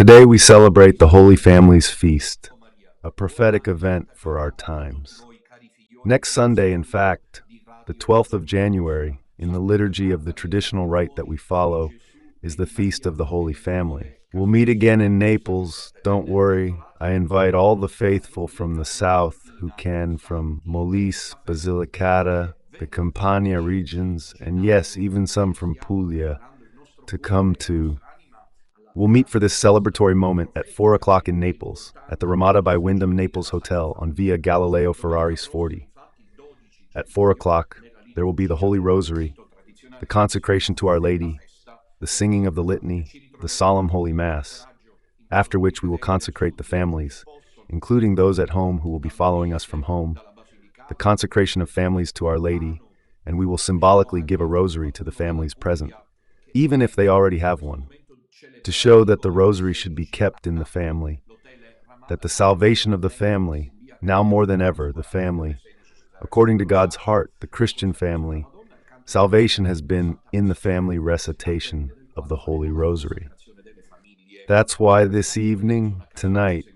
Today we celebrate the Holy Family's Feast, a prophetic event for our times. Next Sunday, in fact, the 12th of January, in the liturgy of the traditional rite that we follow, is the Feast of the Holy Family. We'll meet again in Naples. Don't worry, I invite all the faithful from the south who can, from Molise, Basilicata, the Campania regions, and yes, even some from Puglia, to come to. We'll meet for this celebratory moment at 4 o'clock in Naples, at the Ramada by Wyndham Naples Hotel on Via Galileo Ferraris 40. At 4 o'clock, there will be the Holy Rosary, the consecration to Our Lady, the singing of the litany, the solemn Holy Mass, after which we will consecrate the families, including those at home who will be following us from home, the consecration of families to Our Lady, and we will symbolically give a rosary to the families present, even if they already have one, to show that the rosary should be kept in the family, that the salvation of the family, now more than ever, the family, according to God's heart, the Christian family, salvation has been in the family recitation of the Holy Rosary. That's why this evening, tonight,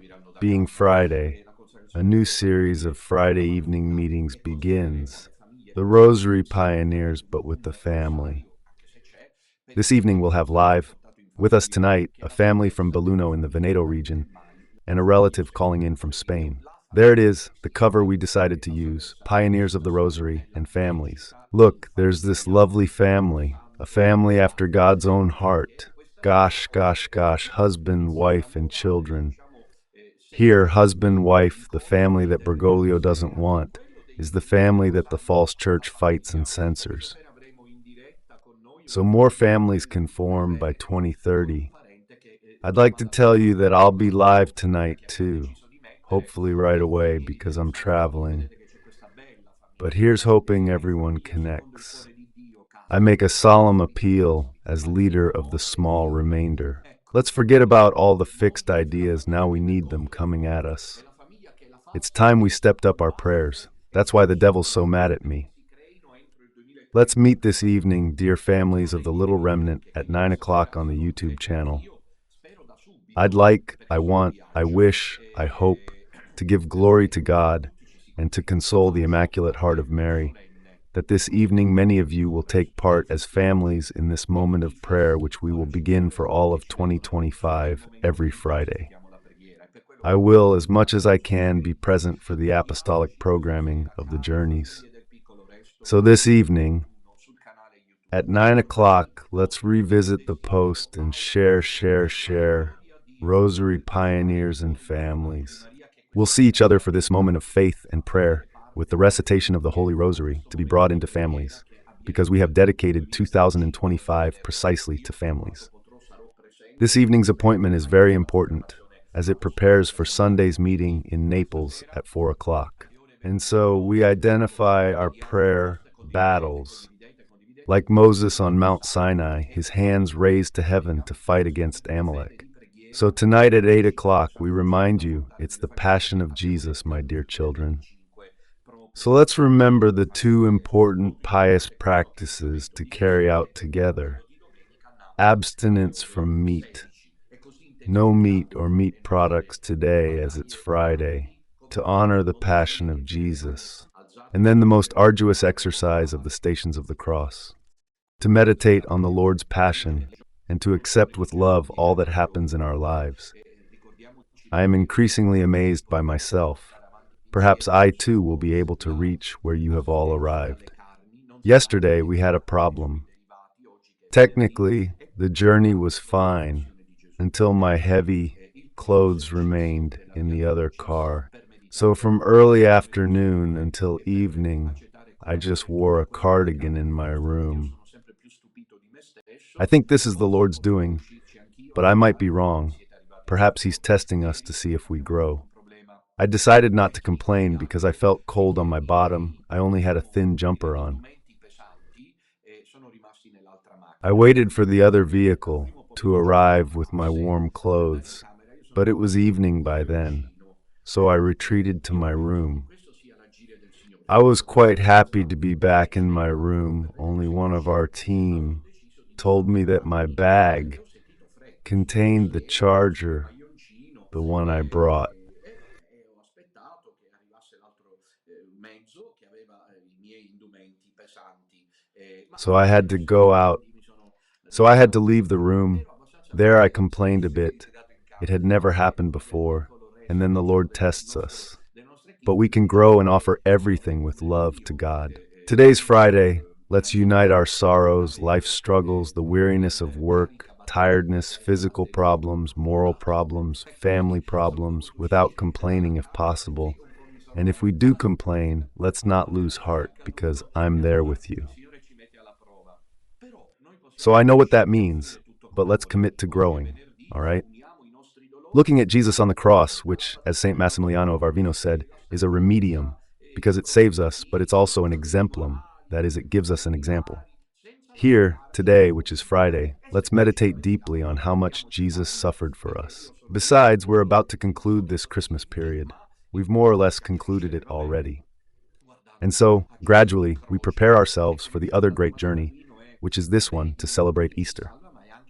being Friday, a new series of Friday evening meetings begins. The Rosary Pioneers, but with the family. This evening we'll have live, with us tonight, a family from Belluno in the Veneto region, and a relative calling in from Spain. There it is, the cover we decided to use, Pioneers of the Rosary and Families. Look, there's this lovely family, a family after God's own heart. Gosh, husband, wife, and children. Here, husband, wife, the family that Bergoglio doesn't want, is the family that the false church fights and censors. So more families can form by 2030. I'd like to tell you that I'll be live tonight too, hopefully right away because I'm traveling. But here's hoping everyone connects. I make a solemn appeal as leader of the small remainder. Let's forget about all the fixed ideas, now we need them coming at us. It's time we stepped up our prayers. That's why the devil's so mad at me. Let's meet this evening, dear families of the Little Remnant, at 9 o'clock on the YouTube channel. I'd like, I want, I wish, I hope to give glory to God and to console the Immaculate Heart of Mary, that this evening many of you will take part as families in this moment of prayer which we will begin for all of 2025 every Friday. I will, as much as I can, be present for the apostolic programming of the journeys. So this evening, at 9 o'clock, let's revisit the post and share Rosary Pioneers and Families. We'll see each other for this moment of faith and prayer with the recitation of the Holy Rosary to be brought into families, because we have dedicated 2025 precisely to families. This evening's appointment is very important as it prepares for Sunday's meeting in Naples at 4 o'clock. And so we identify our prayer battles. Like Moses on Mount Sinai, his hands raised to heaven to fight against Amalek. So tonight at 8 o'clock, we remind you it's the Passion of Jesus, my dear children. So let's remember the two important pious practices to carry out together. Abstinence from meat. No meat or meat products today as it's Friday, to honor the Passion of Jesus, and then the most arduous exercise of the Stations of the Cross, to meditate on the Lord's Passion and to accept with love all that happens in our lives. I am increasingly amazed by myself. Perhaps I too will be able to reach where you have all arrived. Yesterday we had a problem. Technically, the journey was fine until my heavy clothes remained in the other car. So from early afternoon until evening, I just wore a cardigan in my room. I think this is the Lord's doing, but I might be wrong. Perhaps He's testing us to see if we grow. I decided not to complain because I felt cold on my bottom. I only had a thin jumper on. I waited for the other vehicle to arrive with my warm clothes, but it was evening by then. So I retreated to my room. I was quite happy to be back in my room. Only one of our team told me that my bag contained the charger, the one I brought. Ho aspettato che arrivasse l'altro mezzo che aveva i miei indumenti pesanti. So I had to go out. So I had to leave the room. There I complained a bit. It had never happened before. And then the Lord tests us. But we can grow and offer everything with love to God. Today's Friday. Let's unite our sorrows, life struggles, the weariness of work, tiredness, physical problems, moral problems, family problems, without complaining if possible. And if we do complain, let's not lose heart, because I'm there with you. So I know what that means, but let's commit to growing, all right? Looking at Jesus on the cross, which, as St. Massimiliano of Arvino said, is a remedium, because it saves us, but it's also an exemplum. That is, it gives us an example. Here, today, which is Friday, let's meditate deeply on how much Jesus suffered for us. Besides, we're about to conclude this Christmas period. We've more or less concluded it already. And so, gradually, we prepare ourselves for the other great journey, which is this one, to celebrate Easter.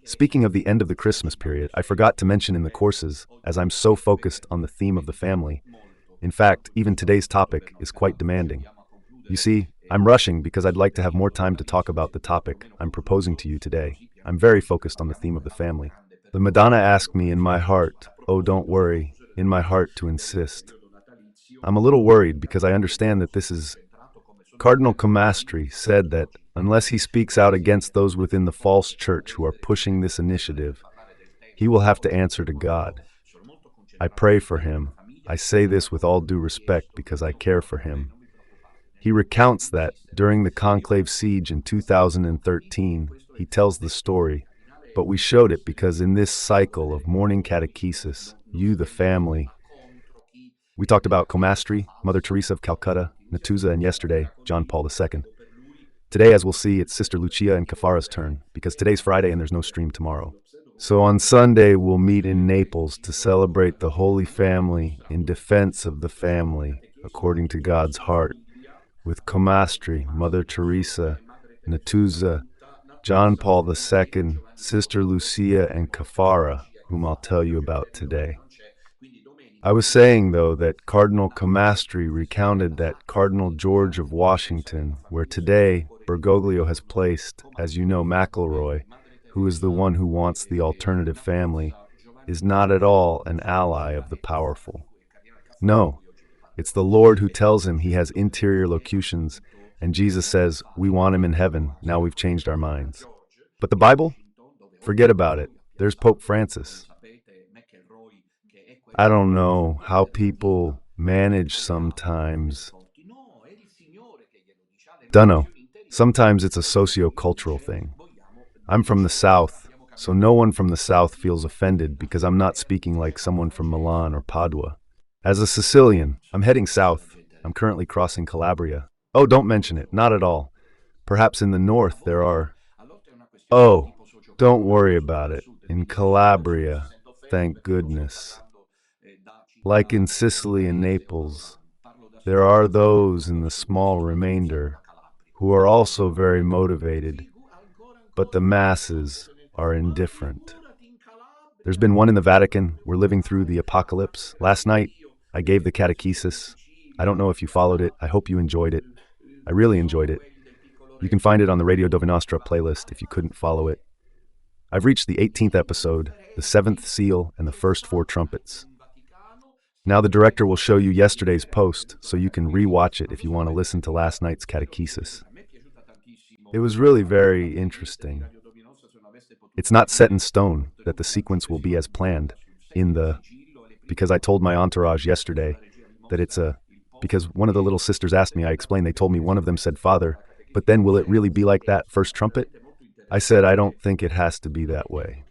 Speaking of the end of the Christmas period, I forgot to mention in the courses, as I'm so focused on the theme of the family. In fact, even today's topic is quite demanding. You see, I'm rushing because I'd like to have more time to talk about the topic I'm proposing to you today. I'm very focused on the theme of the family. The Madonna asked me in my heart, oh, don't worry, in my heart to insist. I'm a little worried because I understand that this is... Cardinal 𝐾𝐽 said that unless he speaks out against those within the false church who are pushing this initiative, he will have to answer to God. I pray for him. I say this with all due respect because I care for him. He recounts that during the conclave siege in 2013, he tells the story, but we showed it because in this cycle of morning catechesis, you, the family, we talked about 𝐾𝐽, Mother Teresa of Calcutta, 𝐤𝐿𝐼𝐻, and yesterday, John Paul II. Today, as we'll see, it's Sister Lucia and Caffarra's turn, because today's Friday and there's no stream tomorrow. So on Sunday, we'll meet in Naples to celebrate the Holy Family in defense of the family, according to God's heart, with 𝐾𝐽, Mother Teresa, 𝐤𝐿𝐼𝐻, John Paul II, Sister Lucia, and Caffarra, whom I'll tell you about today. I was saying, though, that Cardinal 𝐾𝐽 recounted that Cardinal George of Washington, where today Bergoglio has placed, as you know, McElroy, who is the one who wants the alternative family, is not at all an ally of the powerful. No. It's the Lord who tells him he has interior locutions, and Jesus says, we want him in heaven, now we've changed our minds. But the Bible? Forget about it. There's Pope Francis. I don't know how people manage sometimes. Dunno. Sometimes it's a socio-cultural thing. I'm from the South, so no one from the South feels offended because I'm not speaking like someone from Milan or Padua. As a Sicilian, I'm heading south. I'm currently crossing Calabria. Oh, don't mention it, not at all. Perhaps in the north there are... Oh, don't worry about it. In Calabria, thank goodness. Like in Sicily and Naples, there are those in the small remainder who are also very motivated, but the masses are indifferent. There's been one in the Vatican. We're living through the apocalypse. Last night, I gave the catechesis. I don't know if you followed it. I hope you enjoyed it. I really enjoyed it. You can find it on the Radio.dominanostra.it Nostra playlist if you couldn't follow it. I've reached the 18th episode, the 7th seal, and the first 4 trumpets. Now the director will show you yesterday's post, so you can re-watch it if you want to listen to last night's catechesis. It was really very interesting. It's not set in stone that the sequence will be as planned because I told my entourage yesterday that because one of the little sisters asked me, I explained, they told me one of them said, Father, but then will it really be like that first trumpet? I said, I don't think it has to be that way.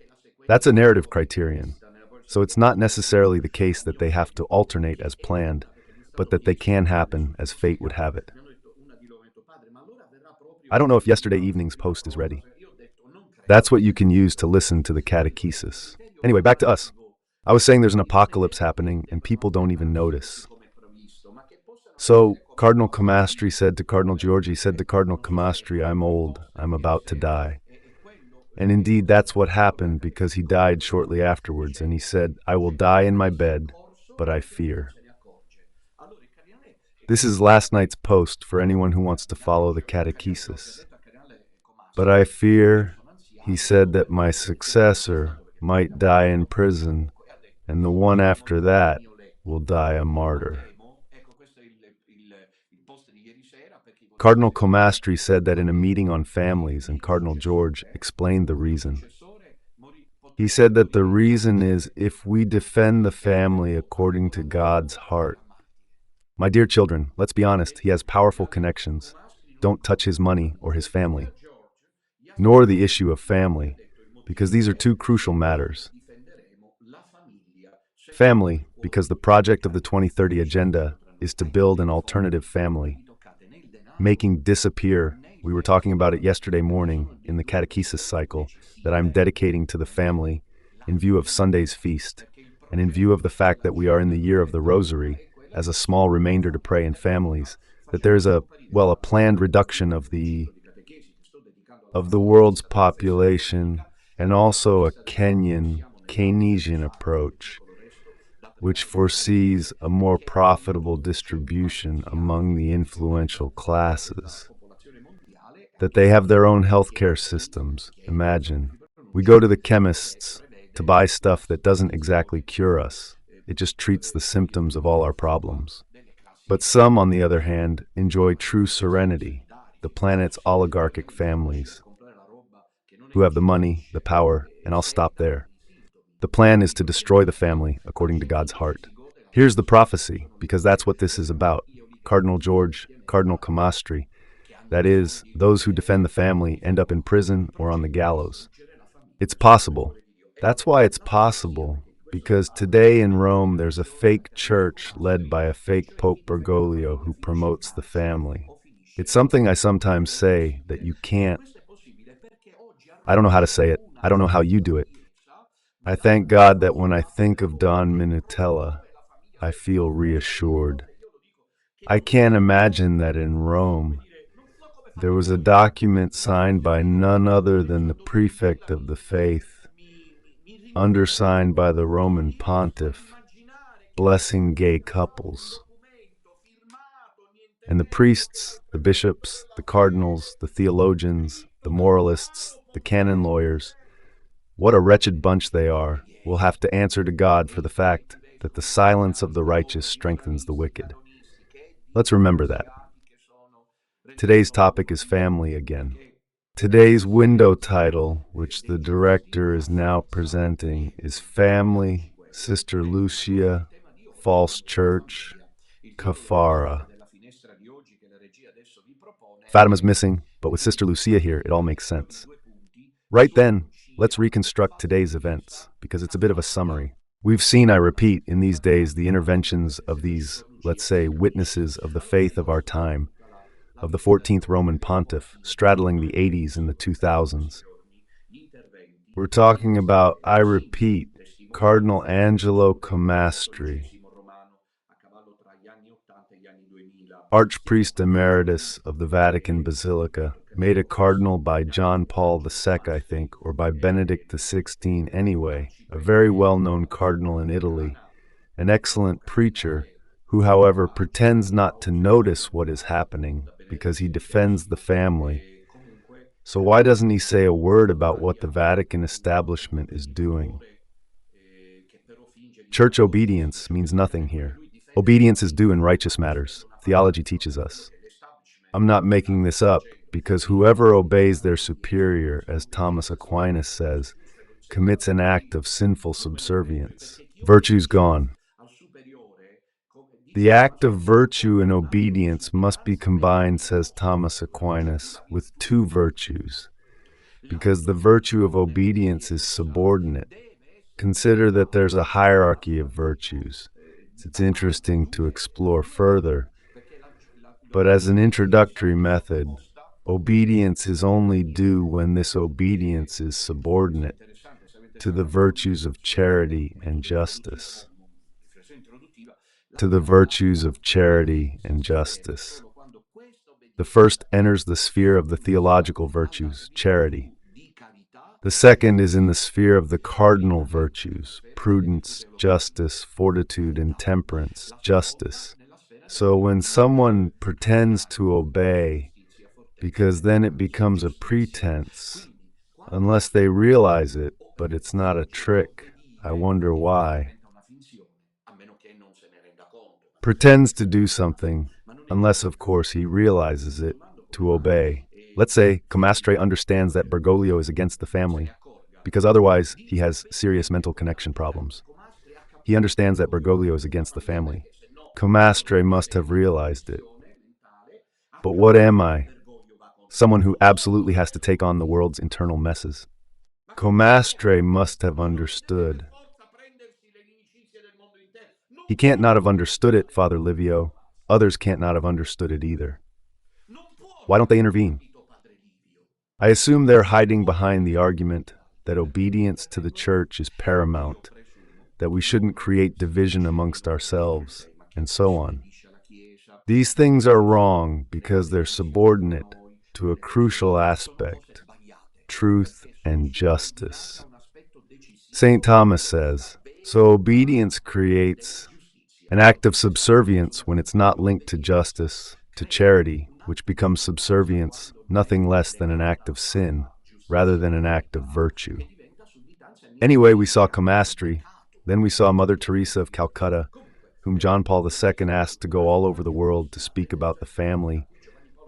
That's a narrative criterion. So it's not necessarily the case that they have to alternate as planned, but that they can happen as fate would have it. I don't know if yesterday evening's post is ready. That's what you can use to listen to the catechesis. Anyway, back to us. I was saying there's an apocalypse happening and people don't even notice. So Cardinal 𝐾𝐽 said to Cardinal Georgi, said to Cardinal 𝐾𝐽, I'm old, I'm about to die. And indeed, that's what happened, because he died shortly afterwards, and he said, "I will die in my bed, but I fear." This is last night's post for anyone who wants to follow the catechesis. "But I fear," he said, "that my successor might die in prison, and the one after that will die a martyr." Cardinal 𝐏 said that in a meeting on families, and Cardinal George explained the reason. He said that the reason is, if we defend the family according to God's heart. My dear children, let's be honest, he has powerful connections. Don't touch his money or his family, nor the issue of family, because these are two crucial matters. Family, because the project of the 2030 Agenda is to build an alternative family, making disappear. We were talking about it yesterday morning in the catechesis cycle that I'm dedicating to the family in view of Sunday's feast, and in view of the fact that we are in the year of the Rosary, as a small remainder to pray in families, that there's a planned reduction of the world's population, and also a Keynesian approach, which foresees a more profitable distribution among the influential classes, that they have their own healthcare systems. Imagine, we go to the chemists to buy stuff that doesn't exactly cure us. It just treats the symptoms of all our problems. But some, on the other hand, enjoy true serenity, the planet's oligarchic families, who have the money, the power, and I'll stop there. The plan is to destroy the family according to God's heart. Here's the prophecy, because that's what this is about. Cardinal George, Cardinal 𝐏, that is, those who defend the family end up in prison or on the gallows. It's possible. That's why it's possible, because today in Rome there's a fake church led by a fake Pope Bergoglio who promotes the family. It's something I sometimes say that you can't. I don't know how to say it. I don't know how you do it. I thank God that when I think of Don Minutella, I feel reassured. I can't imagine that in Rome there was a document signed by none other than the prefect of the faith, undersigned by the Roman pontiff, blessing gay couples. And the priests, the bishops, the cardinals, the theologians, the moralists, the canon lawyers, what a wretched bunch they are, will have to answer to God for the fact that the silence of the righteous strengthens the wicked. Let's remember that. Today's topic is family again. Today's window title, which the director is now presenting, is Family, Sister Lucia, False Church, Caffarra. Fatima's missing, but with Sister Lucia here, it all makes sense. Right then, let's reconstruct today's events, because it's a bit of a summary. We've seen, I repeat, in these days the interventions of these, let's say, witnesses of the faith of our time, of the 14th Roman Pontiff, straddling the 80s and the 2000s. We're talking about, I repeat, Cardinal Angelo Comastri, Archpriest Emeritus of the Vatican Basilica, made a cardinal by John Paul II, I think, or by Benedict XVI anyway, a very well-known cardinal in Italy, an excellent preacher who, however, pretends not to notice what is happening because he defends the family. So why doesn't he say a word about what the Vatican establishment is doing? Church obedience means nothing here. Obedience is due in righteous matters. Theology teaches us. I'm not making this up, because whoever obeys their superior, as Thomas Aquinas says, commits an act of sinful subservience. Virtue's gone. The act of virtue and obedience must be combined, says Thomas Aquinas, with two virtues, because the virtue of obedience is subordinate. Consider that there's a hierarchy of virtues. It's interesting to explore further, but as an introductory method, obedience is only due when this obedience is subordinate to the virtues of charity and justice. To the virtues of charity and justice. The first enters the sphere of the theological virtues, charity. The second is in the sphere of the cardinal virtues: prudence, justice, fortitude, and temperance, justice. So when someone pretends to obey, because then it becomes a pretense, unless they realize it, but it's not a trick. I wonder why. Pretends to do something, unless of course he realizes it, to obey. Let's say 𝐵 understands that Bergoglio is against the family, because otherwise he has serious mental connection problems. He understands that Bergoglio is against the family. 𝐵 must have realized it. But what am I? Someone who absolutely has to take on the world's internal messes. 𝐵 must have understood. He can't not have understood it, Father Livio. Others can't not have understood it either. Why don't they intervene? I assume they're hiding behind the argument that obedience to the church is paramount, that we shouldn't create division amongst ourselves, and so on. These things are wrong because they're subordinate to a crucial aspect: truth and justice. St. Thomas says, so obedience creates an act of subservience when it's not linked to justice, to charity, which becomes subservience, nothing less than an act of sin, rather than an act of virtue. Anyway, we saw 𝐵, then we saw Mother Teresa of Calcutta, whom John Paul II asked to go all over the world to speak about the family,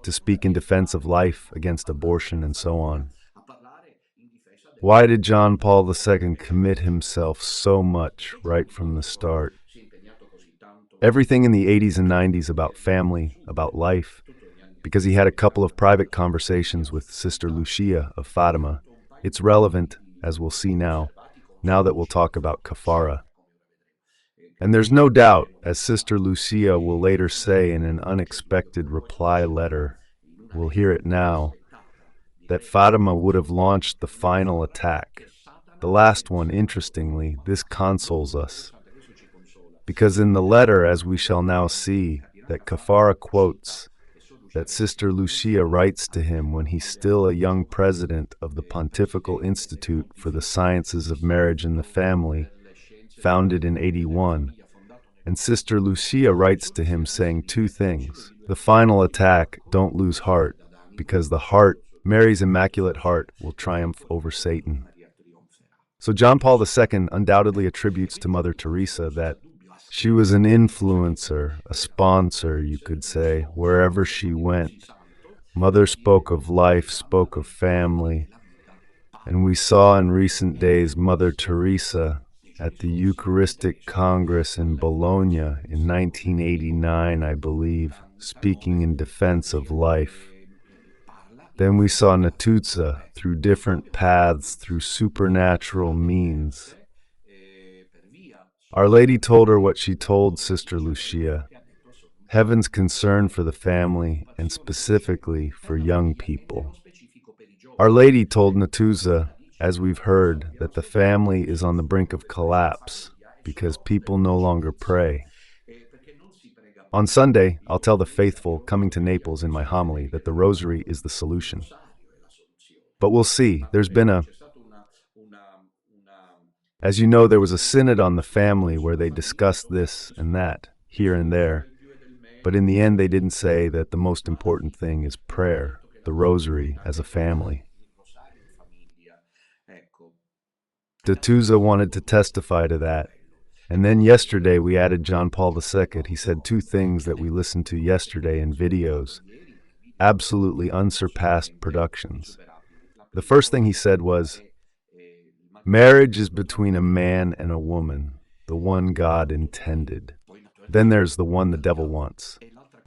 to speak in defense of life, against abortion, and so on. Why did John Paul II commit himself so much right from the start? Everything in the 80s and 90s about family, about life, because he had a couple of private conversations with Sister Lucia of Fatima. It's relevant, as we'll see now that we'll talk about Caffarra. And there's no doubt, as Sister Lucia will later say in an unexpected reply letter, we'll hear it now, that Fatima would have launched the final attack. The last one, interestingly, this consoles us, because in the letter, as we shall now see, that Caffarra quotes, that Sister Lucia writes to him when he's still a young president of the Pontifical Institute for the Sciences of Marriage and the Family, founded in 81, and Sister Lucia writes to him saying two things. The final attack, don't lose heart, because the heart, Mary's Immaculate Heart, will triumph over Satan. So John Paul II undoubtedly attributes to Mother Teresa that she was an influencer, a sponsor, you could say, wherever she went. Mother spoke of life, spoke of family, and we saw in recent days Mother Teresa at the Eucharistic Congress in Bologna in 1989, I believe, speaking in defense of life. Then we saw Natuzza through different paths, through supernatural means. Our Lady told her what she told Sister Lucia, heaven's concern for the family and specifically for young people. Our Lady told Natuzza, as we've heard, that the family is on the brink of collapse because people no longer pray. On Sunday, I'll tell the faithful coming to Naples in my homily that the rosary is the solution. But we'll see. As you know, there was a synod on the family where they discussed this and that, here and there. But in the end, they didn't say that the most important thing is prayer, the rosary as a family. Natuzza wanted to testify to that. And then yesterday we added John Paul II. He said two things that we listened to yesterday in videos, absolutely unsurpassed productions. The first thing he said was, marriage is between a man and a woman, the one God intended. Then there's the one the devil wants.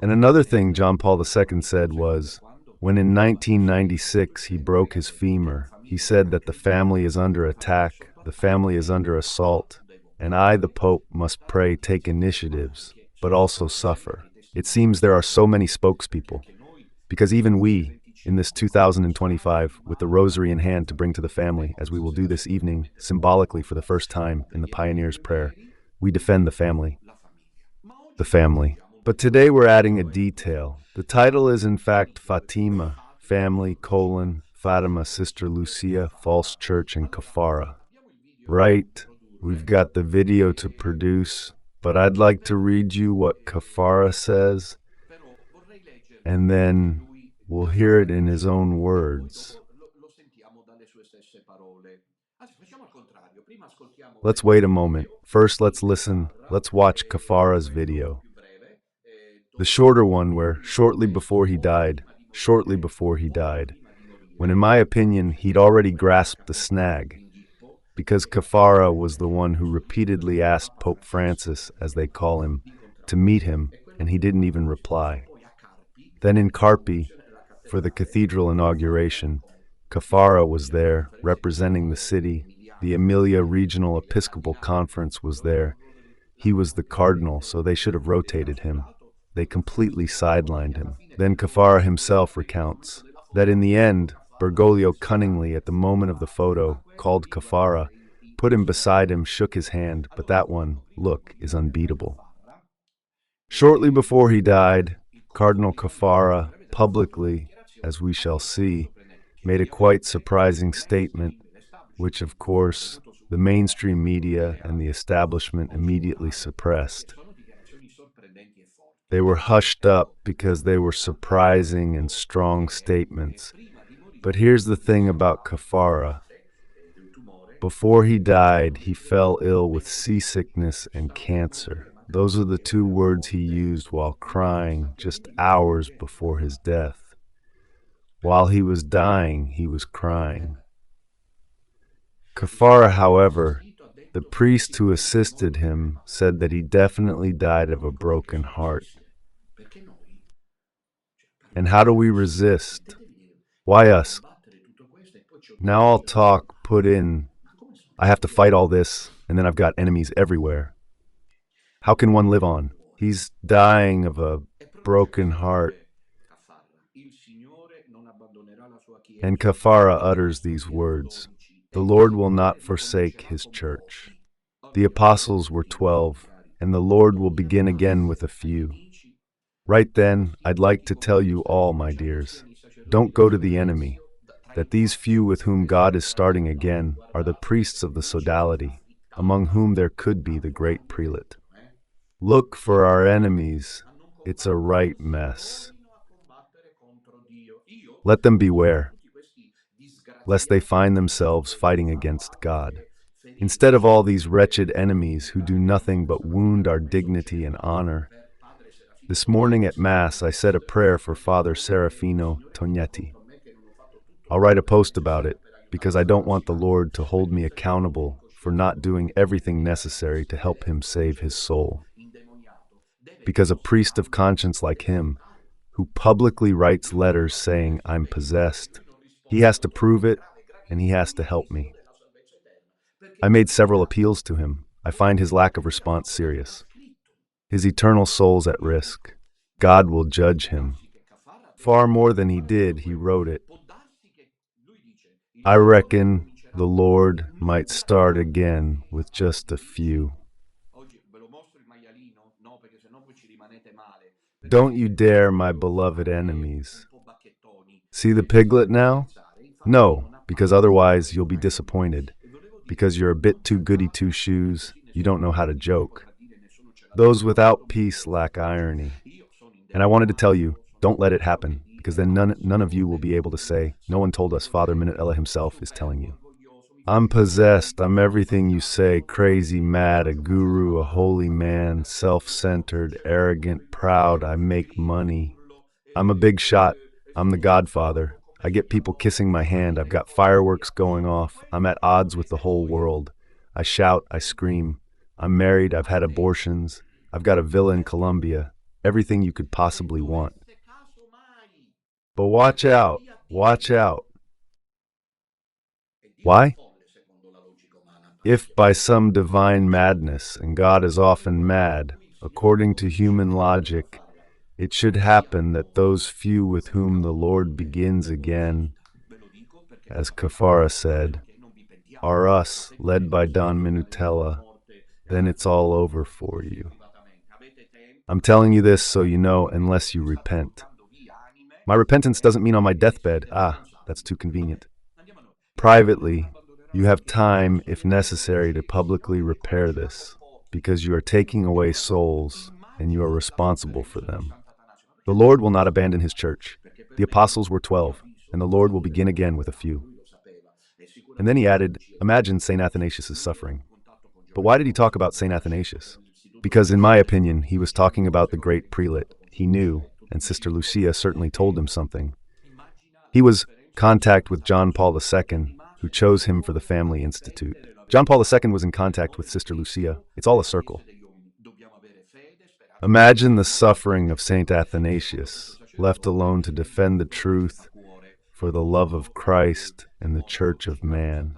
And another thing John Paul II said was, when in 1996 he broke his femur, he said that the family is under attack, the family is under assault, and I, the Pope, must pray, take initiatives, but also suffer. It seems there are so many spokespeople, because even we, in this 2025, with the rosary in hand to bring to the family, as we will do this evening, symbolically for the first time in the Pioneer's Prayer, we defend the family. The family. But today we're adding a detail. The title is in fact Fatima, family, Fatima, Sister Lucia, False Church, and Caffarra. Right, we've got the video to produce, but I'd like to read you what Caffarra says, and then we'll hear it in his own words. Let's wait a moment. First, let's listen. Let's watch Caffarra's video. The shorter one where shortly before he died, when in my opinion he'd already grasped the snag, because Caffarra was the one who repeatedly asked Pope Francis, as they call him, to meet him, and he didn't even reply. Then in Carpi, for the cathedral inauguration, Caffarra was there, representing the city. The Emilia Regional Episcopal Conference was there. He was the cardinal, so they should have rotated him. They completely sidelined him. Then Caffarra himself recounts that in the end, Bergoglio cunningly, at the moment of the photo, called Caffarra, put him beside him, shook his hand, but that one, look, is unbeatable. Shortly before he died, Cardinal Caffarra, publicly, as we shall see, made a quite surprising statement, which, of course, the mainstream media and the establishment immediately suppressed. They were hushed up because they were surprising and strong statements. But here's the thing about Caffarra. Before he died, he fell ill with seasickness and cancer. Those are the two words he used while crying just hours before his death. While he was dying, he was crying. Caffarra, however, the priest who assisted him, said that he definitely died of a broken heart. And how do we resist? Why us? Now I'll talk, put in, I have to fight all this, and then I've got enemies everywhere. How can one live on? He's dying of a broken heart. And Caffarra utters these words, "The Lord will not forsake his church." The apostles were 12, and the Lord will begin again with a few. Right then, I'd like to tell you all, my dears, don't go to the enemy, that these few with whom God is starting again are the priests of the sodality, among whom there could be the great prelate. Look for our enemies, it's a right mess. Let them beware, lest they find themselves fighting against God. Instead of all these wretched enemies who do nothing but wound our dignity and honor, this morning at Mass I said a prayer for Father Serafino Tognetti. I'll write a post about it, because I don't want the Lord to hold me accountable for not doing everything necessary to help him save his soul. Because a priest of conscience like him, who publicly writes letters saying I'm possessed, he has to prove it, and he has to help me. I made several appeals to him. I find his lack of response serious. His eternal soul's at risk. God will judge him. Far more than he did, he wrote it. I reckon the Lord might start again with just a few. Don't you dare, my beloved enemies. See the piglet now? No, because otherwise you'll be disappointed. Because you're a bit too goody two-shoes, you don't know how to joke. Those without peace lack irony. And I wanted to tell you, don't let it happen, because then none of you will be able to say, no one told us Father Minutella himself is telling you. I'm possessed, I'm everything you say, crazy, mad, a guru, a holy man, self-centered, arrogant, proud, I make money. I'm a big shot, I'm the Godfather. I get people kissing my hand, I've got fireworks going off, I'm at odds with the whole world. I shout, I scream. I'm married, I've had abortions, I've got a villa in Colombia, everything you could possibly want. But watch out, watch out. Why? If by some divine madness, and God is often mad, according to human logic, it should happen that those few with whom the Lord begins again, as Caffarra said, are us, led by Don Minutella, then it's all over for you. I'm telling you this so you know, unless you repent. My repentance doesn't mean on my deathbed. That's too convenient. Privately, you have time, if necessary, to publicly repair this, because you are taking away souls and you are responsible for them. The Lord will not abandon his church. The apostles were 12, and the Lord will begin again with a few. And then he added, imagine St. Athanasius' suffering. But why did he talk about St. Athanasius? Because in my opinion, he was talking about the great prelate. He knew, and Sister Lucia certainly told him something. He was contact with John Paul II, who chose him for the Family Institute. John Paul II was in contact with Sister Lucia. It's all a circle. Imagine the suffering of St. Athanasius, left alone to defend the truth for the love of Christ and the Church of man.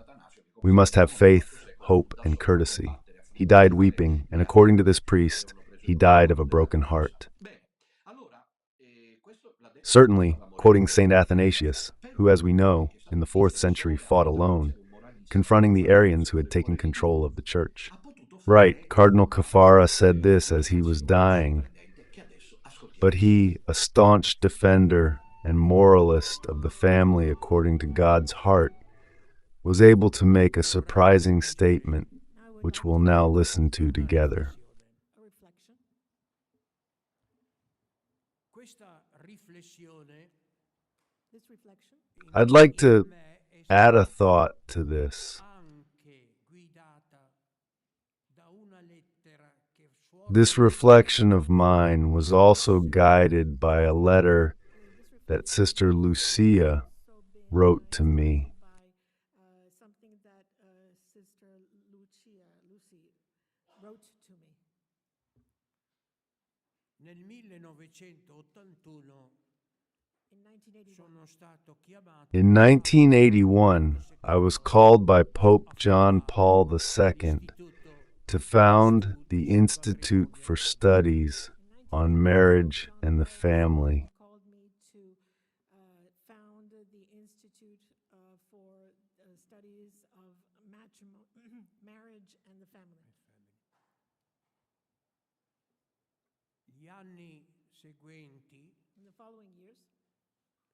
We must have faith, hope, and courtesy. He died weeping, and according to this priest, he died of a broken heart. Certainly, quoting St. Athanasius, who, as we know, in the 4th century fought alone, confronting the Arians who had taken control of the church. Right, Cardinal Caffarra said this as he was dying, but he, a staunch defender and moralist of the family according to God's heart, was able to make a surprising statement, which we'll now listen to together. I'd like to add a thought to this. This reflection of mine was also guided by a letter that Sister Lucia wrote to me. In 1981, I was called by Pope John Paul II to found the Institute for Studies on Marriage and the Family. In the following years,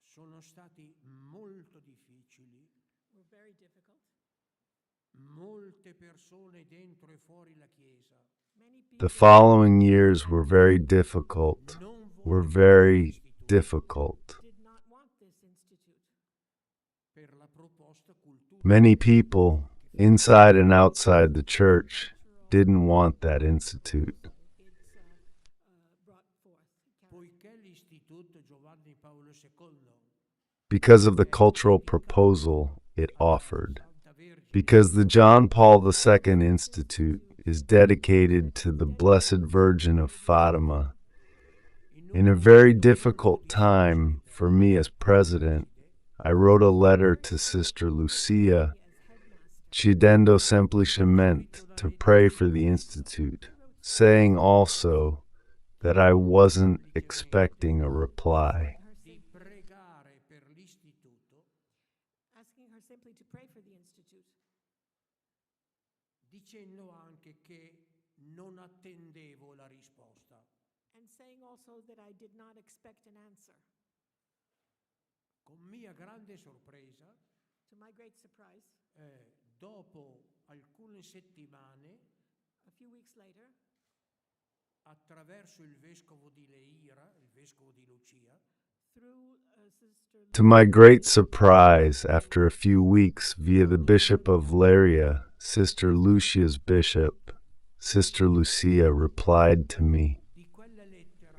sono stati molto difficili. were very difficult. Molte persone dentro e fuori la Chiesa Many people The following years were very difficult. non Were volevano very l'istituto difficult. did not want this institute. per la proposta culturale. Many people, inside and outside the church, didn't want that institute. Brought forth. Poiché l'Istituto Giovanni Paolo II Because of the cultural proposal it offered. Santa Vergine Because the John Paul II Institute is dedicated to the Blessed Virgin of Fatima. In a very difficult time for me as president, I wrote a letter to Sister Lucia, chiedendo semplicemente to pray for the Institute, saying also that I wasn't expecting a reply. di pregare per l'Istituto Asking her simply to pray for the institute, dicendo anche che non attendevo la risposta. and saying also that I did not expect an answer. Con mia grande sorpresa, To my great surprise, dopo alcune settimane, a few weeks later, attraverso il vescovo di Leira, il vescovo di Lucia, through Sister To my great surprise, after a few weeks, via the Bishop of Leiria, Sister Lucia's bishop, Sister Lucia replied to me. di quella lettera,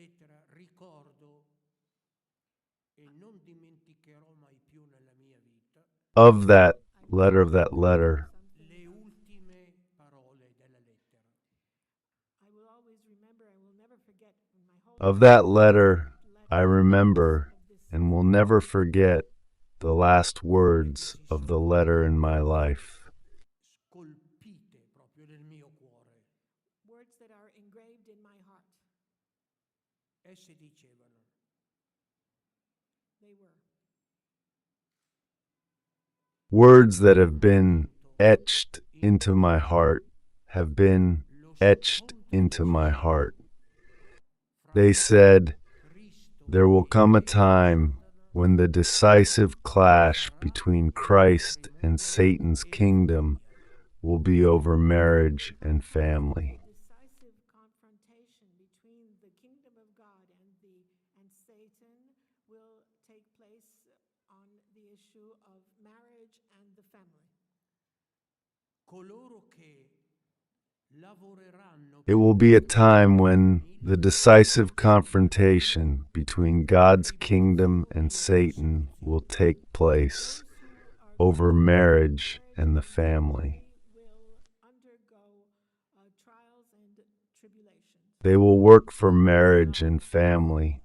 of that ricordo e non dimenticherò mai più nella mia vita Of that letter, le ultime parole della lettera. I will always remember, I will never forget in my whole of that letter, I remember and will never forget the last words of the letter in my life. Scolpite proprio nel mio cuore. words that are engraved in my heart. Esse dicevano: They were, Words that have been etched into my heart have been etched into my heart. They said, there will come a time when the decisive clash between Christ and Satan's kingdom will be over marriage and family. Decisive confrontation between the kingdom of God and Satan will take place on the issue of marriage and the family. Coloro che lavoreranno It will be a time when the decisive confrontation between God's kingdom and Satan will take place over marriage and the family. Will undergo trials and tribulations. They will work for marriage and family,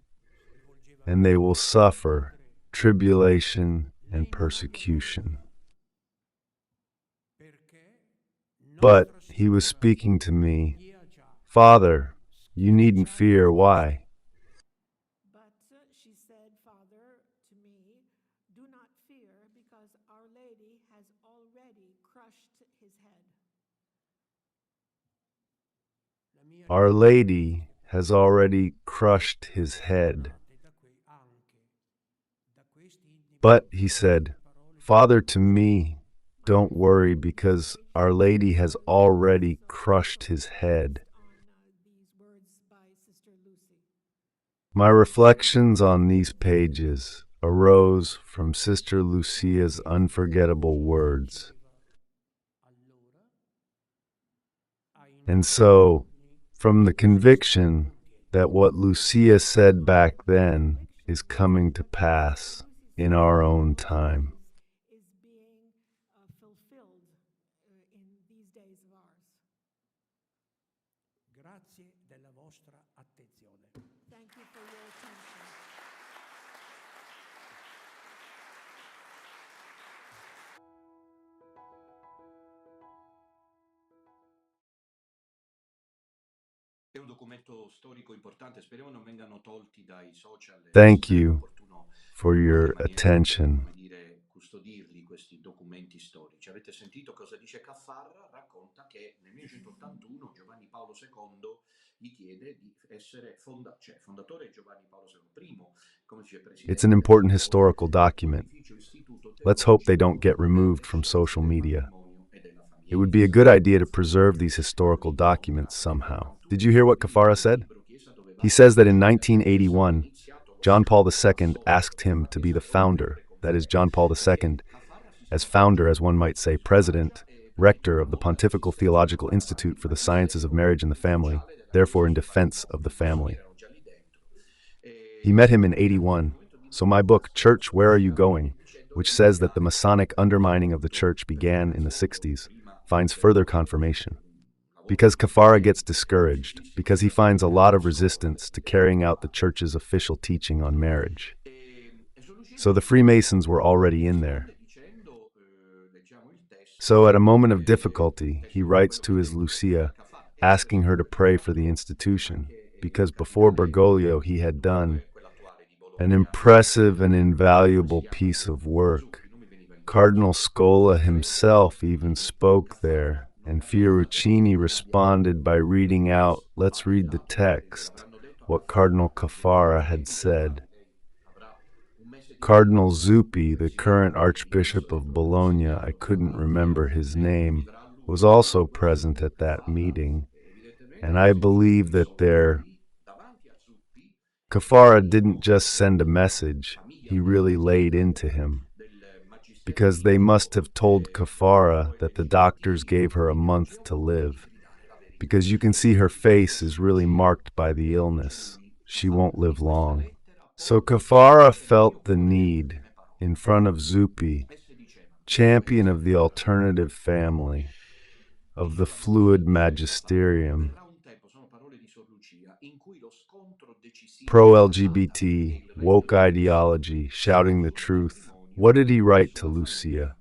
and they will suffer tribulation and persecution. But he was speaking to me, Father, you needn't fear. Why? But she said, Father, to me, do not fear, because Our Lady has already crushed his head. Our Lady has already crushed his head. But, he said, Father, to me, don't worry, because Our Lady has already crushed his head. These words by Sister Lucy. My reflections on these pages arose from Sister Lucia's unforgettable words. And so, from the conviction that what Lucia said back then is coming to pass in our own time. Is being fulfilled in these days of ours. Grazie della vostra attenzione. Thank you for your attention. È un documento storico importante, speriamo non vengano tolti dai social. Thank you for your attention. Come dire, custodirli questi documenti storici. Avete sentito cosa dice Caffarra? Racconta che nel 1981 Giovanni Paolo II gli chiede di essere fondatore Giovanni Paolo II, come dice presidente. It's an important historical document. Let's hope they don't get removed from social media. It would be a good idea to preserve these historical documents somehow. Did you hear what Caffarra said? He says that in 1981, John Paul II asked him to be the founder, that is, John Paul II, as founder, as one might say, president, rector of the Pontifical Theological Institute for the Sciences of Marriage and the Family, therefore in defense of the family. He met him in 81, so my book, Church, Where Are You Going?, which says that the Masonic undermining of the church began in the 60s, finds further confirmation. Because Caffarra gets discouraged, because he finds a lot of resistance to carrying out the church's official teaching on marriage. So the Freemasons were already in there. So at a moment of difficulty, he writes to his Lucia, asking her to pray for the institution, because before Bergoglio he had done an impressive and invaluable piece of work. Cardinal Scola himself even spoke there, and Fioruccini responded by reading out, let's read the text, what Cardinal Caffarra had said. Cardinal Zuppi, the current Archbishop of Bologna, I couldn't remember his name, was also present at that meeting, and I believe that Caffarra didn't just send a message, he really laid into him. Because they must have told Caffarra that the doctors gave her a month to live. Because you can see her face is really marked by the illness. She won't live long. So Caffarra felt the need, in front of Zuppi, champion of the alternative family, of the fluid magisterium, pro-LGBT, woke ideology, shouting the truth. What did he write to Lucia?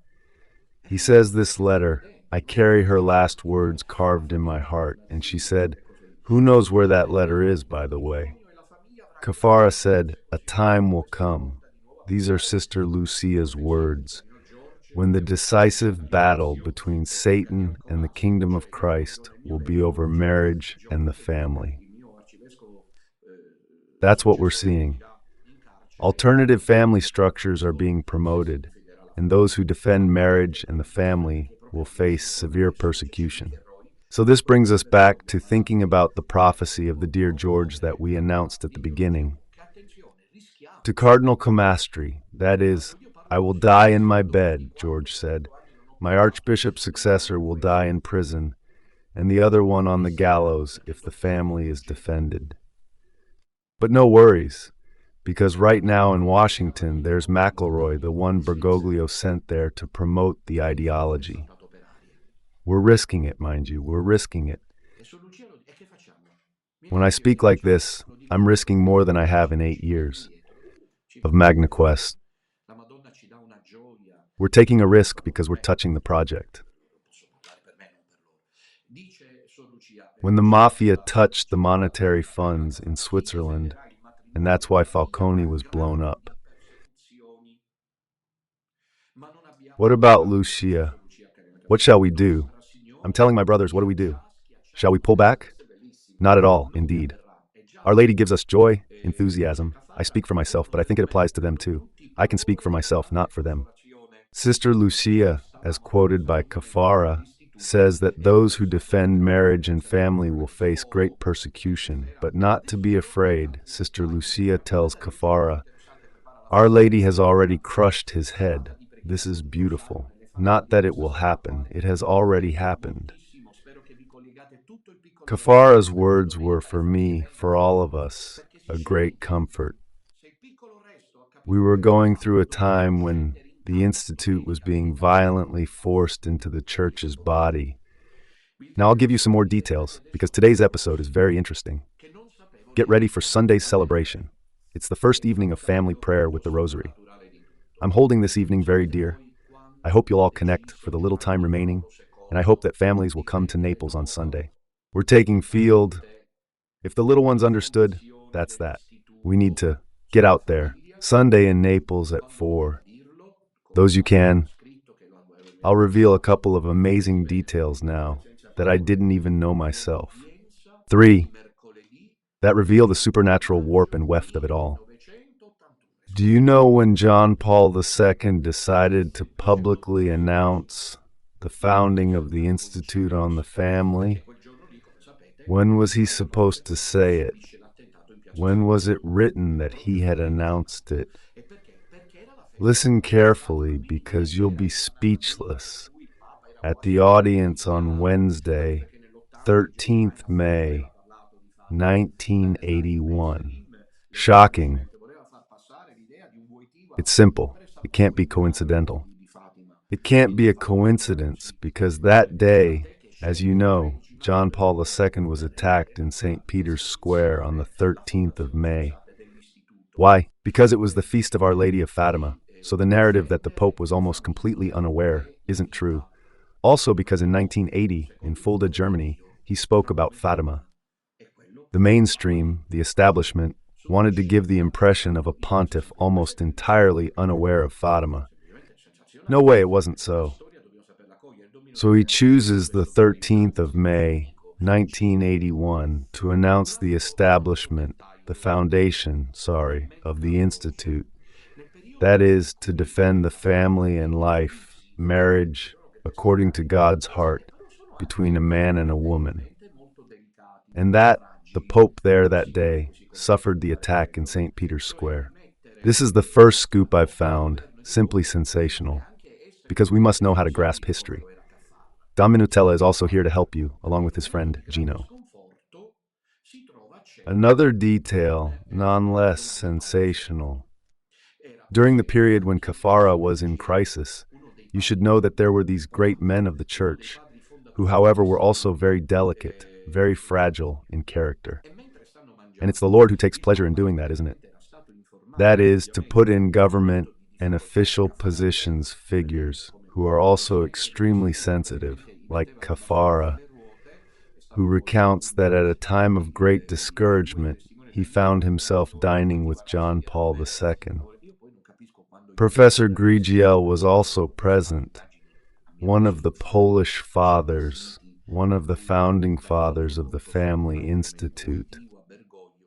He says this letter, I carry her last words carved in my heart, and she said, who knows where that letter is, by the way? Caffarra said, a time will come. These are Sister Lucia's words, when the decisive battle between Satan and the kingdom of Christ will be over marriage and the family. That's what we're seeing. Alternative family structures are being promoted, and those who defend marriage and the family will face severe persecution. So this brings us back to thinking about the prophecy of the dear George that we announced at the beginning. To Cardinal 𝐸𝐵𝐼, that is, I will die in my bed, George said. My archbishop's successor will die in prison, and the other one on the gallows if the family is defended. But no worries, because right now in Washington there's McElroy, the one Bergoglio sent there to promote the ideology. We're risking it, mind you, we're risking it. When I speak like this, I'm risking more than I have in 8 years of Magna Quest. We're taking a risk because we're touching the project. When the mafia touched the monetary funds in Switzerland, and that's why Falcone was blown up. What about Lucia? What shall we do? I'm telling my brothers, what do we do? Shall we pull back? Not at all, indeed. Our Lady gives us joy, enthusiasm. I speak for myself, but I think it applies to them too. I can speak for myself, not for them. Sister Lucia, as quoted by Caffarra, says that those who defend marriage and family will face great persecution, but not to be afraid. Sister Lucia tells Caffarra, Our Lady has already crushed his head. This is beautiful. Not that it will happen, it has already happened. Caffarra's words were for me, for all of us, a great comfort. We were going through a time when the Institute was being violently forced into the Church's body. Now I'll give you some more details, because today's episode is very interesting. Get ready for Sunday's celebration. It's the first evening of family prayer with the Rosary. I'm holding this evening very dear. I hope you'll all connect for the little time remaining, and I hope that families will come to Naples on Sunday. We're taking field. If the little ones understood, that's that. We need to get out there. Sunday in Naples at 4. Those you can. I'll reveal a couple of amazing details now that I didn't even know myself. 3. That reveal the supernatural warp and weft of it all. Do you know when John Paul II decided to publicly announce the founding of the Institute on the Family? When was he supposed to say it? When was it written that he had announced it? Listen carefully, because you'll be speechless. At the audience on Wednesday, 13th May, 1981. Shocking. It's simple. It can't be coincidental. It can't be a coincidence because that day, as you know, John Paul II was attacked in St. Peter's Square on the 13th of May. Why? Because it was the feast of Our Lady of Fatima, so the narrative that the Pope was almost completely unaware isn't true. Also because in 1980, in Fulda, Germany, he spoke about Fatima. The mainstream, the establishment, wanted to give the impression of a pontiff almost entirely unaware of Fatima. No way, it wasn't so. So he chooses the 13th of May, 1981, to announce the establishment, the foundation, of the Institute. That is, to defend the family and life, marriage, according to God's heart, between a man and a woman. And that, the Pope there that day, suffered the attack in St. Peter's Square. This is the first scoop I've found, simply sensational, because we must know how to grasp history. Don Minutella is also here to help you, along with his friend, Gino. Another detail, none less sensational. During the period when Caffarra was in crisis, you should know that there were these great men of the Church, who, however, were also very delicate, very fragile in character. And it's the Lord who takes pleasure in doing that, isn't it? That is, to put in government and official positions figures who are also extremely sensitive, like Caffarra, who recounts that at a time of great discouragement, he found himself dining with John Paul II. Professor 𝐥'𝐤𝐳 was also present, one of the Polish fathers, one of the founding fathers of the Family Institute.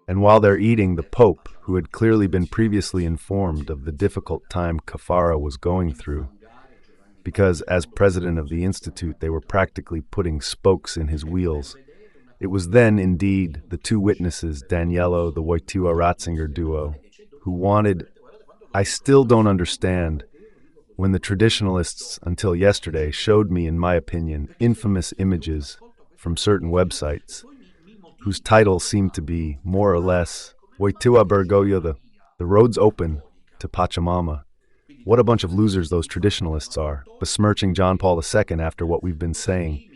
And while they're eating, the Pope, who had clearly been previously informed of the difficult time Caffarra was going through, because as president of the Institute they were practically putting spokes in his wheels, it was then indeed the two witnesses, Daniello, the Wojtyła Ratzinger duo, who wanted, I still don't understand, when the traditionalists until yesterday showed me, in my opinion, infamous images from certain websites, whose titles seemed to be, more or less, Wojtyła Bergoglio, the road's open to Pachamama. What a bunch of losers those traditionalists are, besmirching John Paul II after what we've been saying,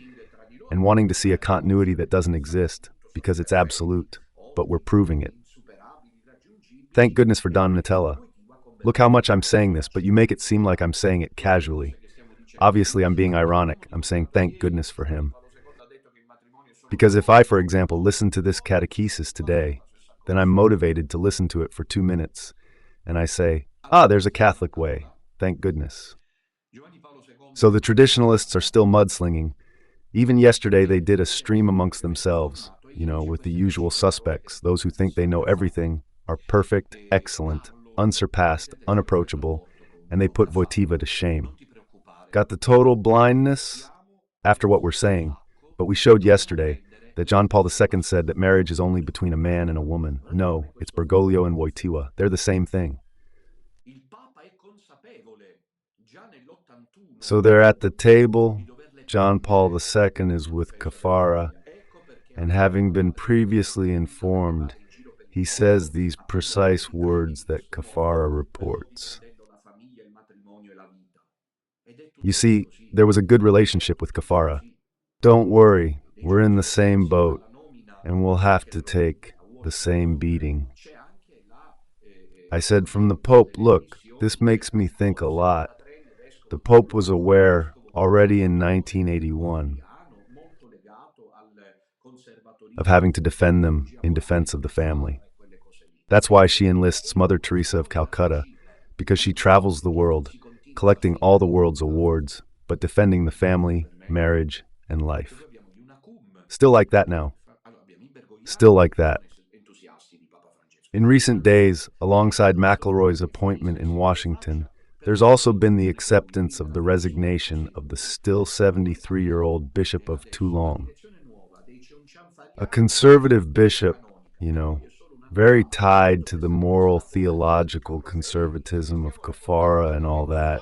and wanting to see a continuity that doesn't exist, because it's absolute, but we're proving it. Thank goodness for Don Nutella. Look how much I'm saying this, but you make it seem like I'm saying it casually. Obviously, I'm being ironic. I'm saying thank goodness for him. Because if I, for example, listen to this catechesis today, then I'm motivated to listen to it for 2 minutes, and I say, there's a Catholic way, thank goodness. So the traditionalists are still mudslinging. Even yesterday they did a stream amongst themselves, with the usual suspects, those who think they know everything, are perfect, excellent, unsurpassed, unapproachable, and they put Wojtyła to shame. Got the total blindness? After what we're saying, but we showed yesterday that John Paul II said that marriage is only between a man and a woman. No, it's Bergoglio and Wojtyła. They're the same thing. So they're at the table, John Paul II is with Caffarra, and having been previously informed, he says these precise words that Caffarra reports. You see, there was a good relationship with Caffarra. Don't worry, we're in the same boat, and we'll have to take the same beating. I said from the Pope, look, this makes me think a lot. The Pope was aware already in 1981 of having to defend them in defense of the family. That's why she enlists Mother Teresa of Calcutta, because she travels the world, collecting all the world's awards, but defending the family, marriage, and life. Still like that now. Still like that. In recent days, alongside McElroy's appointment in Washington, there's also been the acceptance of the resignation of the still 73-year-old Bishop of Toulon. A conservative bishop, very tied to the moral theological conservatism of Caffarra and all that.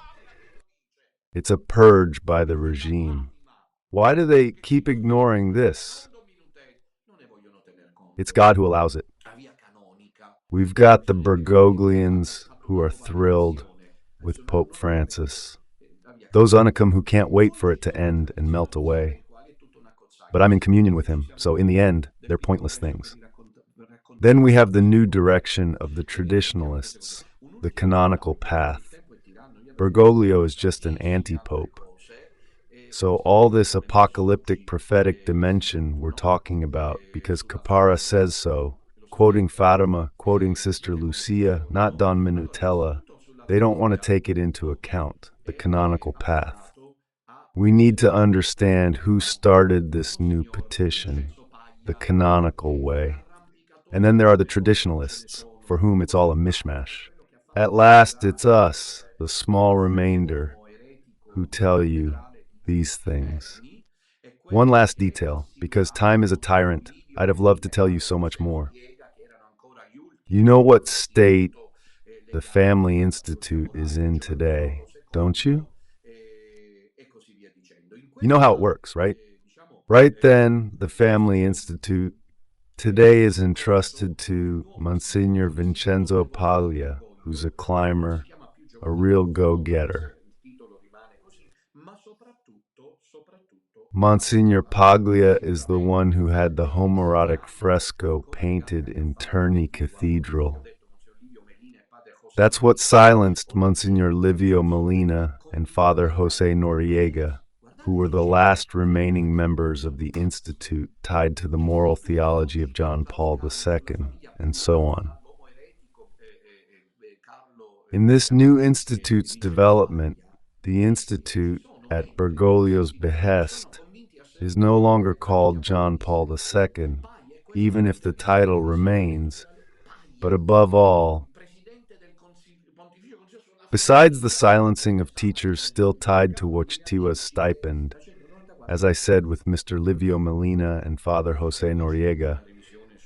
It's a purge by the regime. Why do they keep ignoring this? It's God who allows it. We've got the Bergoglians who are thrilled with Pope Francis. Those 𝐦𝐚𝐴 who can't wait for it to end and melt away. But I'm in communion with him, so in the end, they're pointless things. Then we have the new direction of the traditionalists, the canonical path. Bergoglio is just an anti-pope. So all this apocalyptic prophetic dimension we're talking about, because Caffarra says so, quoting Fatima, quoting Sister Lucia, not Domina Nostra, they don't want to take it into account, the canonical path. We need to understand who started this new petition, the canonical way. And then there are the traditionalists, for whom it's all a mishmash. At last it's us, the small remainder, who tell you these things. One last detail, because time is a tyrant, I'd have loved to tell you so much more. You know what state the Family Institute is in today, don't you? You know how it works, right? Right then, the Family Institute today is entrusted to Monsignor Vincenzo Paglia, who's a climber, a real go-getter. Monsignor Paglia is the one who had the homoerotic fresco painted in Terni Cathedral. That's what silenced Monsignor Livio Molina and Father Jose Noriega, who were the last remaining members of the Institute tied to the moral theology of John Paul II, and so on. In this new Institute's development, the Institute, at Bergoglio's behest, is no longer called John Paul II, even if the title remains, but above all, besides the silencing of teachers still tied to 𝐥'𝐞𝐈's stipend, as I said with Mr. Livio Molina and Father Jose Noriega,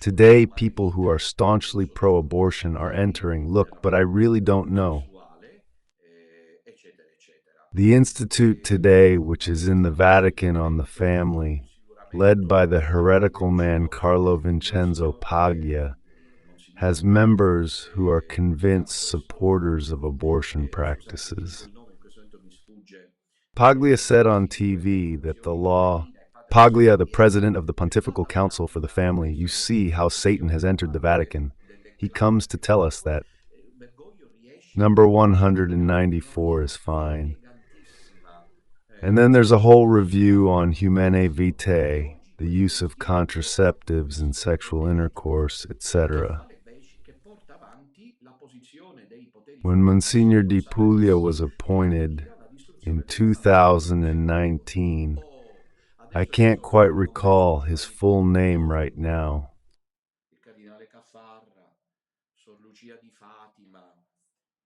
today people who are staunchly pro-abortion are entering. Look, but I really don't know. The institute today, which is in the Vatican on the family, led by the heretical man Carlo Vincenzo Paglia, has members who are convinced supporters of abortion practices. Paglia said on TV that the law, Paglia, the president of the Pontifical Council for the Family, you see how Satan has entered the Vatican. He comes to tell us that number 194 is fine. And then there's a whole review on humanae vitae, the use of contraceptives in sexual intercourse, etc. When Monsignor Di Puglia was appointed in 2019, I can't quite recall his full name right now.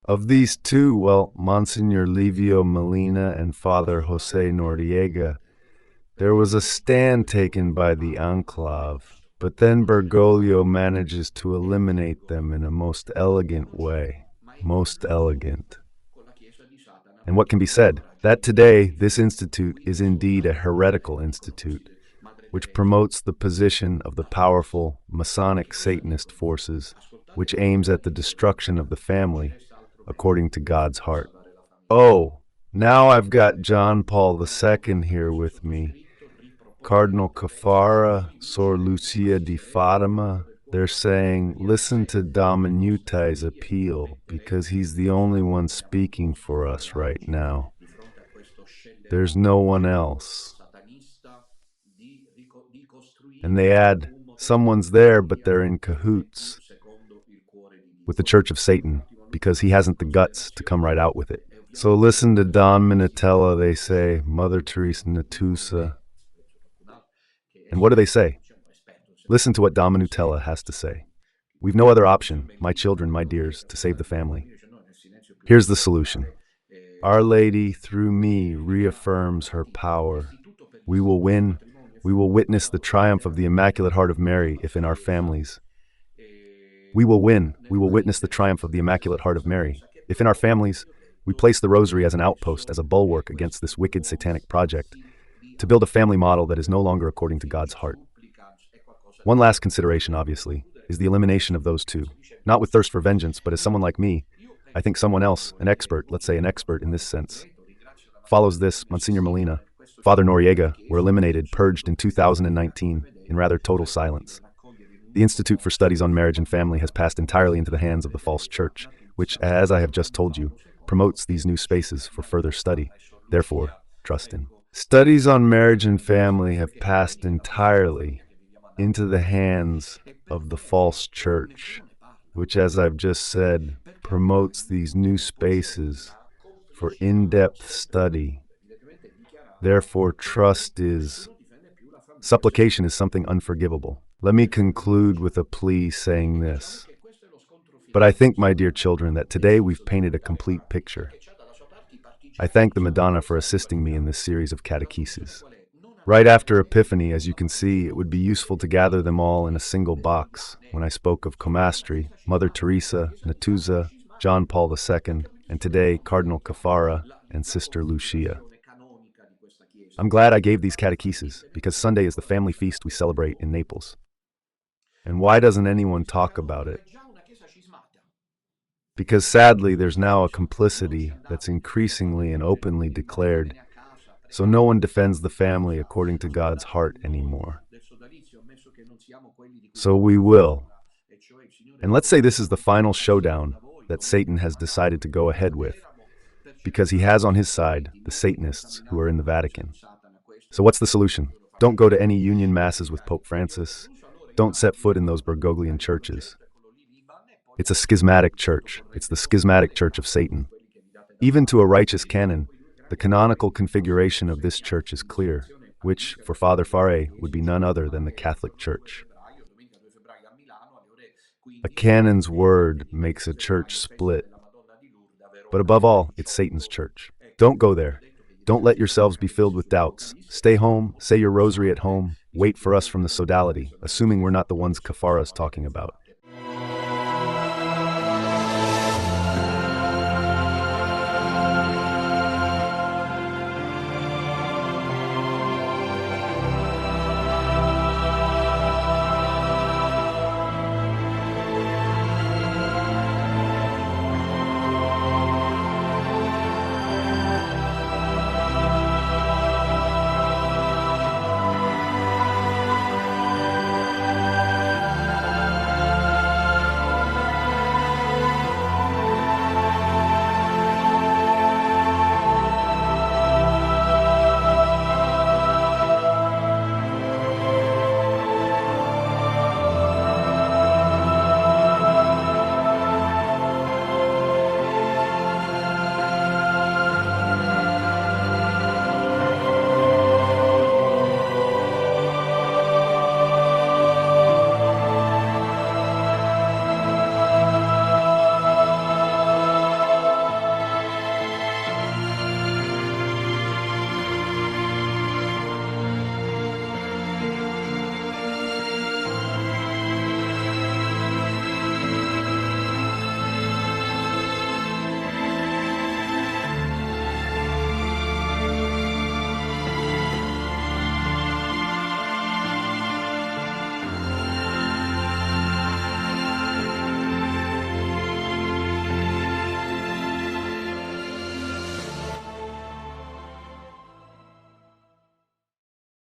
Of these two, well, Monsignor Livio Molina and Father Jose Noriega, there was a stand taken by the enclave, but then Bergoglio manages to eliminate them in a most elegant way. Most elegant. And what can be said? That today, this institute is indeed a heretical institute, which promotes the position of the powerful Masonic Satanist forces, which aims at the destruction of the family, according to God's heart. Oh, now I've got John Paul II here with me. Cardinal Caffarra, Sor Lucia di Fatima, they're saying, listen to Dominuta's appeal, because he's the only one speaking for us right now. There's no one else. And they add, someone's there, but they're in cahoots with the Church of Satan, because he hasn't the guts to come right out with it. So listen to Don Minutella, they say, Mother Teresa Natusa. And what do they say? Listen to what Don Minutella has to say. We've no other option, my children, my dears, to save the family. Here's the solution. Our Lady, through me, reaffirms her power. We will win. We will witness the triumph of the Immaculate Heart of Mary if in our families. We will win. We will witness the triumph of the Immaculate Heart of Mary if in our families we place the rosary as an outpost, as a bulwark against this wicked satanic project, to build a family model that is no longer according to God's heart. One last consideration, obviously, is the elimination of those two. Not with thirst for vengeance, but as someone like me, I think someone else, an expert, let's say an expert in this sense, follows this. Monsignor Molina, Father Noriega were eliminated, purged in 2019 in rather total silence. The Institute for Studies on Marriage and Family has passed entirely into the hands of the false church, which, as I have just told you, promotes these new spaces for further study. Therefore, trust in. Studies on marriage and family have passed entirely into the hands of the false church, which, as I've just said, promotes these new spaces for in-depth study. Therefore, trust is, supplication is something unforgivable. Let me conclude with a plea saying this. But I think, my dear children, that today we've painted a complete picture. I thank the Madonna for assisting me in this series of catecheses. Right after Epiphany, as you can see, it would be useful to gather them all in a single box when I spoke of Comastri, Mother Teresa, Natusa, John Paul II, and today Cardinal Caffarra and Sister Lucia. I'm glad I gave these catecheses, because Sunday is the family feast we celebrate in Naples. And why doesn't anyone talk about it? Because sadly, there's now a complicity that's increasingly and openly declared, so no one defends the family according to God's heart anymore. So we will. And let's say this is the final showdown that Satan has decided to go ahead with, because he has on his side the Satanists who are in the Vatican. So what's the solution? Don't go to any union masses with Pope Francis. Don't set foot in those Bergoglian churches. It's a schismatic church. It's the schismatic church of Satan. Even to a righteous canon, the canonical configuration of this church is clear, which, for Father Faré, would be none other than the Catholic Church. A canon's word makes a church split. But above all, it's Satan's church. Don't go there. Don't let yourselves be filled with doubts. Stay home, say your rosary at home, wait for us from the sodality, assuming we're not the ones Caffarra is talking about.